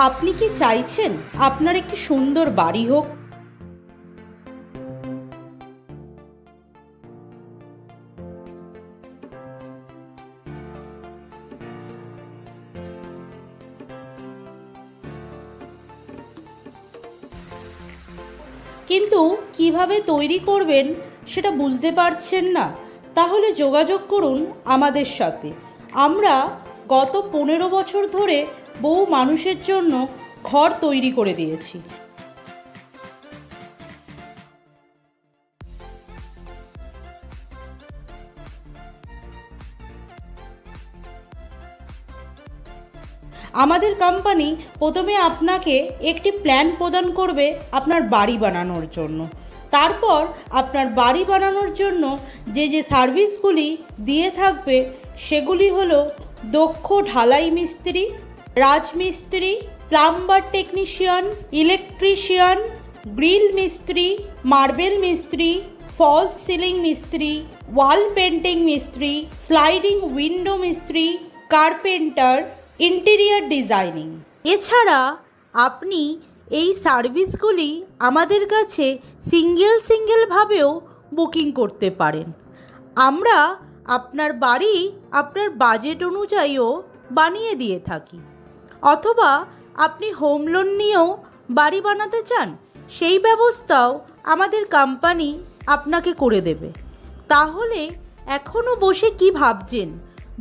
আপনি কি চাইছেন আপনার একটি সুন্দর বাড়ি হোক? কিন্তু কিভাবে তৈরি করবেন সেটা বুঝতে পারছেন না? তাহলে যোগাযোগ করুন আমাদের সাথে। আমরা গত 15 বছর ধরে বহু মানুষের জন্য ঘর তৈরি করে দিয়েছি। আমাদের কোম্পানি প্রথমে আপনাকে একটি প্ল্যান প্রদান করবে আপনার বাড়ি বানানোর জন্য। তারপর আপনার বাড়ি বানানোর জন্য যে যে সার্ভিসগুলি দিয়ে থাকবে সেগুলি হলো দক্ষ ঢালাই মিস্ত্রি, রাজমিস্ত্রি, প্লাম্বার টেকনিশিয়ান, ইলেকট্রিশিয়ান, গ্রিল মিস্ত্রি, মার্বেল মিস্ত্রি, ফলস সিলিং মিস্ত্রি, ওয়াল পেন্টিং মিস্ত্রি, স্লাইডিং উইন্ডো মিস্ত্রি, কার্পেন্টার, ইন্টেরিয়ার ডিজাইনিং। এছাড়া আপনি এই সার্ভিসগুলি আমাদের কাছে সিঙ্গেলভাবেও বুকিং করতে পারেন। আমরা আপনার বাড়ি আপনার বাজেট অনুযায়ীও বানিয়ে দিয়ে থাকি। অথবা আপনি হোম লোন নিয়েও বাড়ি বানাতে চান, সেই ব্যবস্থাও আমাদের কোম্পানি আপনাকে করে দেবে। তাহলে এখনও বসে কি ভাবছেন?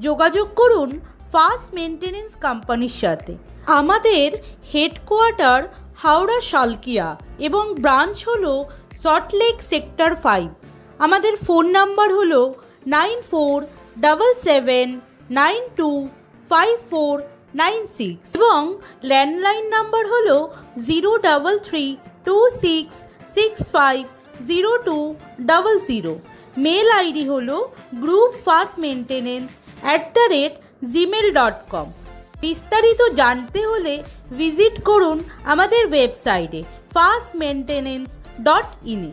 যোগাযোগ করুন ফার্স্ট মেইনটেনেন্স কোম্পানির সাথে। আমাদের হেডকোয়ার্টার হাওড়া শালকিয়া এবং ব্রাঞ্চ হলো সল্টলেক সেক্টর 5। আমাদের ফোন নাম্বার হলো 9477925496 এবং ল্যান্ডলাইন নাম্বার হলো 03326650200। মেল আইডি হলো groupfastmaintenance@gmail.com। বিস্তারিত জানতে হলে ভিজিট করুন আমাদের ওয়েবসাইটে fastmaintenance.in।